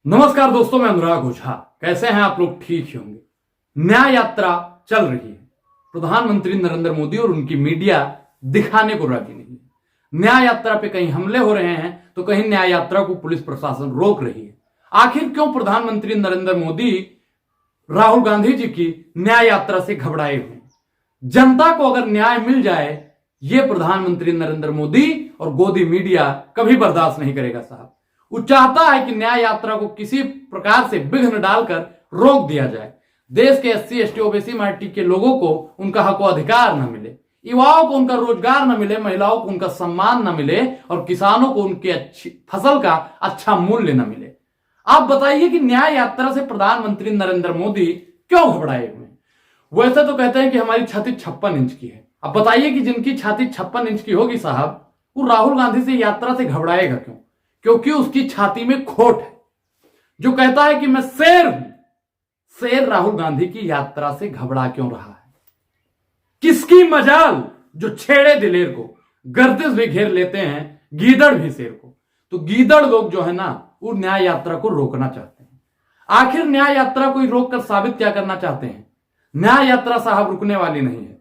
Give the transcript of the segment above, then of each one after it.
नमस्कार दोस्तों, मैं अनुराग ओझा। कैसे हैं आप लोग? ठीक ही होंगे। न्याय यात्रा चल रही है। प्रधानमंत्री नरेंद्र मोदी और उनकी मीडिया दिखाने को राजी नहीं है। न्याय यात्रा पे कहीं हमले हो रहे हैं तो कहीं न्याय यात्रा को पुलिस प्रशासन रोक रही है। आखिर क्यों प्रधानमंत्री नरेंद्र मोदी राहुल गांधी जी की न्याय यात्रा से घबराए हुए हैं? जनता को अगर न्याय मिल जाए, ये प्रधानमंत्री नरेंद्र मोदी और गोदी मीडिया कभी बर्दाश्त नहीं करेगा साहब। वो चाहता है कि न्याय यात्रा को किसी प्रकार से विघ्न डालकर रोक दिया जाए। देश के SC ST OBC माइनॉरिटी के लोगों को उनका हक अधिकार न मिले, युवाओं को उनका रोजगार न मिले, महिलाओं को उनका सम्मान न मिले और किसानों को उनकी अच्छी फसल का अच्छा मूल्य न मिले। आप बताइए कि न्याय यात्रा से प्रधानमंत्री नरेंद्र मोदी क्यों घबराए हुए हैं? वैसे तो कहते हैं कि हमारी छाती 56 इंच की है। अब बताइए कि जिनकी छाती 56 इंच की होगी साहब, वो राहुल गांधी से यात्रा से घबराएगा क्यों? क्योंकि उसकी छाती में खोट है जो कहता है कि मैं शेर हूं। शेर राहुल गांधी की यात्रा से घबरा क्यों रहा है? किसकी मजाल जो छेड़े दिलेर को, गर्दिश भी घेर लेते हैं, गीदड़ भी शेर को। तो गीदड़ लोग जो है ना, वो न्याय यात्रा को रोकना चाहते हैं। आखिर न्याय यात्रा को रोककर साबित क्या करना चाहते हैं? न्याय यात्रा साहब रुकने वाली नहीं है।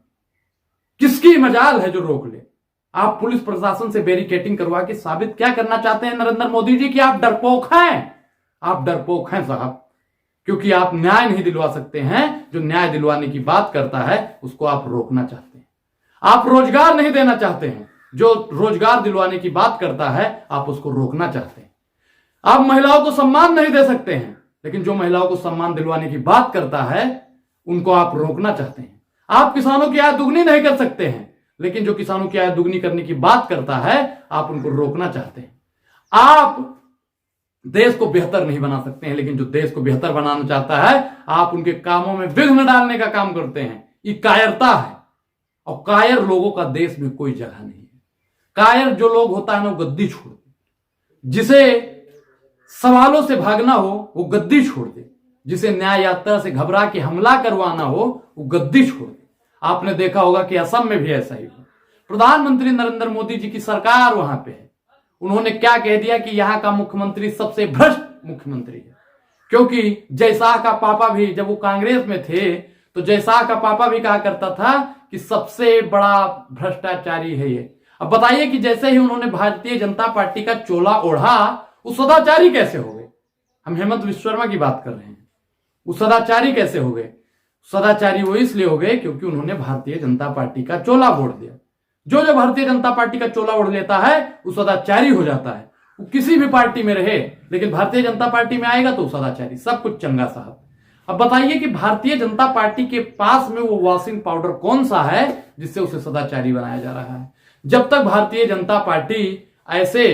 किसकी मजाल है जो रोक ले? आप पुलिस प्रशासन से बैरिकेडिंग करवा के साबित क्या करना चाहते हैं नरेंद्र मोदी जी की आप डरपोक हैं? आप डरपोक हैं साहब, क्योंकि आप न्याय नहीं दिलवा सकते हैं। जो न्याय दिलवाने की बात करता है उसको आप रोकना चाहते हैं। आप रोजगार नहीं देना चाहते हैं। जो रोजगार दिलवाने की बात करता है आप उसको रोकना चाहते हैं। आप महिलाओं को सम्मान नहीं दे सकते हैं, लेकिन जो महिलाओं को सम्मान दिलवाने की बात करता है उनको आप रोकना चाहते हैं। आप किसानों की आय दुगनी नहीं कर सकते हैं, लेकिन जो किसानों की आय दुगनी करने की बात करता है आप उनको रोकना चाहते हैं। आप देश को बेहतर नहीं बना सकते हैं, लेकिन जो देश को बेहतर बनाना चाहता है आप उनके कामों में विघ्न डालने का काम करते हैं। ये कायरता है, और कायर लोगों का देश में कोई जगह नहीं है। कायर जो लोग होता है ना, वो गद्दी छोड़ दे। जिसे सवालों से भागना हो वो गद्दी छोड़ दे। जिसे न्याय यात्रा से घबरा के हमला करवाना हो वो गद्दी छोड़ दे। आपने देखा होगा कि असम में भी ऐसा ही हुआ। प्रधानमंत्री नरेंद्र मोदी जी की सरकार वहां पे है। उन्होंने क्या कह दिया कि यहां का मुख्यमंत्री सबसे भ्रष्ट मुख्यमंत्री है। क्योंकि जयशाह का पापा भी, जब वो कांग्रेस में थे तो जयशाह का पापा भी कहा करता था कि सबसे बड़ा भ्रष्टाचारी है ये। अब बताइए कि जैसे ही उन्होंने भारतीय जनता पार्टी का चोला ओढ़ा, वो सदाचारी कैसे हो गए? हम हेमंत विश्व शर्मा की बात कर रहे हैं। वो सदाचारी कैसे हो गए? सदाचारी वो इसलिए हो गए क्योंकि उन्होंने भारतीय जनता पार्टी का चोला ओढ़ दिया। जो भारतीय जनता पार्टी का चोला ओढ़ लेता है वो सदाचारी हो जाता है। वो किसी भी पार्टी में रहे, लेकिन भारतीय जनता पार्टी में आएगा तो सदाचारी, सब कुछ चंगा साहब। अब बताइए कि भारतीय जनता पार्टी के पास में वो वॉशिंग पाउडर कौन सा है जिससे उसे सदाचारी बनाया जा रहा है? जब तक भारतीय जनता पार्टी ऐसे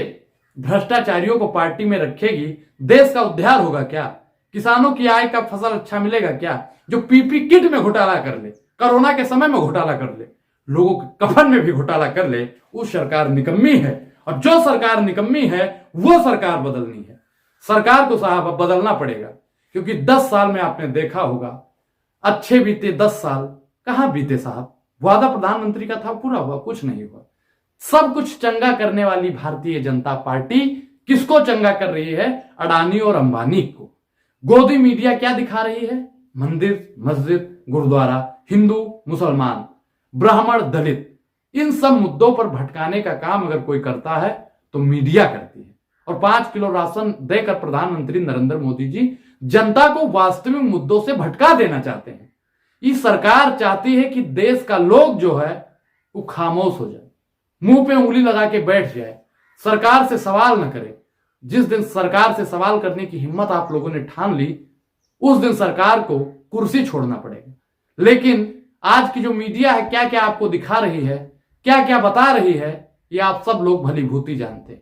भ्रष्टाचारियों को पार्टी में रखेगी, देश का उद्धार होगा क्या? किसानों की आय का फसल अच्छा मिलेगा क्या? जो PP किट में घोटाला कर ले, कोरोना के समय में घोटाला कर ले, लोगों के कफन में भी घोटाला कर ले, वो सरकार निकम्मी है। और जो सरकार निकम्मी है वो सरकार बदलनी है। सरकार को साहब अब बदलना पड़ेगा, क्योंकि 10 साल में आपने देखा होगा, अच्छे बीते 10 साल कहां बीते साहब? वादा प्रधानमंत्री का था, पूरा हुआ? कुछ नहीं हुआ। सब कुछ चंगा करने वाली भारतीय जनता पार्टी किसको चंगा कर रही है? अडानी और अंबानी को। गोदी मीडिया क्या दिखा रही है? मंदिर, मस्जिद, गुरुद्वारा, हिंदू, मुसलमान, ब्राह्मण, दलित, इन सब मुद्दों पर भटकाने का काम अगर कोई करता है तो मीडिया करती है। और 5 किलो राशन देकर प्रधानमंत्री नरेंद्र मोदी जी जनता को वास्तविक मुद्दों से भटका देना चाहते हैं। ये सरकार चाहती है कि देश का लोग जो है वो खामोश हो जाए, मुंह पे उंगली लगा के बैठ जाए, सरकार से सवाल न करे। जिस दिन सरकार से सवाल करने की हिम्मत आप लोगों ने ठान ली, उस दिन सरकार को कुर्सी छोड़ना पड़ेगा। लेकिन आज की जो मीडिया है क्या क्या आपको दिखा रही है, क्या क्या बता रही है, ये आप सब लोग भली भांति जानते हैं।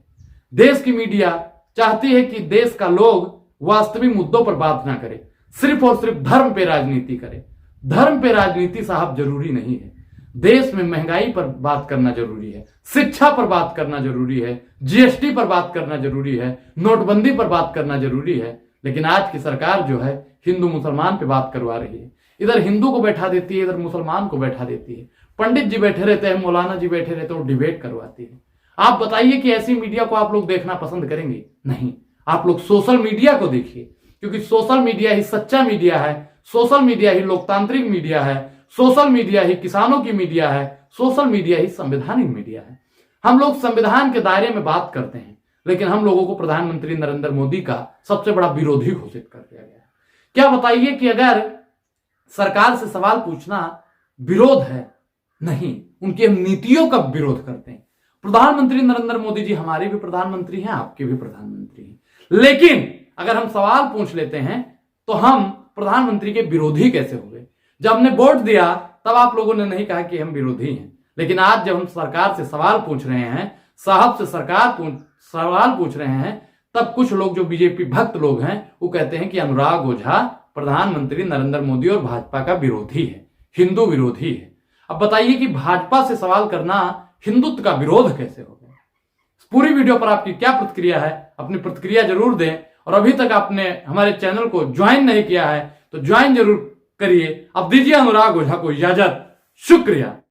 देश की मीडिया चाहती है कि देश का लोग वास्तविक मुद्दों पर बात ना करे, सिर्फ और सिर्फ धर्म पे राजनीति करे। धर्म पे राजनीति साहब जरूरी नहीं है। देश में महंगाई पर बात करना जरूरी है, शिक्षा पर बात करना जरूरी है, GST पर बात करना जरूरी है, नोटबंदी पर बात करना जरूरी है। लेकिन आज की सरकार जो है हिंदू मुसलमान पे बात करवा रही है। इधर हिंदू को बैठा देती है, इधर मुसलमान को बैठा देती है। पंडित जी बैठे रहते हैं, मौलाना जी बैठे रहते हैं, वो डिबेट करवाती है। आप बताइए कि ऐसी मीडिया को आप लोग देखना पसंद करेंगे? नहीं। आप लोग सोशल मीडिया को देखिए, क्योंकि सोशल मीडिया ही सच्चा मीडिया है, सोशल मीडिया ही लोकतांत्रिक मीडिया है, सोशल मीडिया ही किसानों की मीडिया है, सोशल मीडिया ही संवैधानिक मीडिया है। हम लोग संविधान के दायरे में बात करते हैं, लेकिन हम लोगों को प्रधानमंत्री नरेंद्र मोदी का सबसे बड़ा विरोधी घोषित कर दिया गया। क्या बताइए कि अगर सरकार से सवाल पूछना विरोध है? नहीं, उनकी हम नीतियों का विरोध करते हैं। प्रधानमंत्री नरेंद्र मोदी जी हमारे भी प्रधानमंत्री हैं, आपके भी प्रधानमंत्री हैं, लेकिन अगर हम सवाल पूछ लेते हैं तो हम प्रधानमंत्री के विरोधी कैसे हो गए? जब हमने वोट दिया तब आप लोगों ने नहीं कहा कि हम विरोधी हैं, लेकिन आज जब हम सरकार से सवाल पूछ रहे हैं, साहब से सवाल पूछ रहे हैं, तब कुछ लोग जो बीजेपी भक्त लोग हैं वो कहते हैं कि अनुराग ओझा प्रधानमंत्री नरेंद्र मोदी और भाजपा का विरोधी है, हिंदू विरोधी है। अब बताइए कि भाजपा से सवाल करना हिंदुत्व का विरोध कैसे हो गया? पूरी वीडियो पर आपकी क्या प्रतिक्रिया है? अपनी प्रतिक्रिया जरूर दें, और अभी तक आपने हमारे चैनल को ज्वाइन नहीं किया है तो ज्वाइन जरूर करिए। अब दीजिए अनुराग ओझा को इजाजत। शुक्रिया।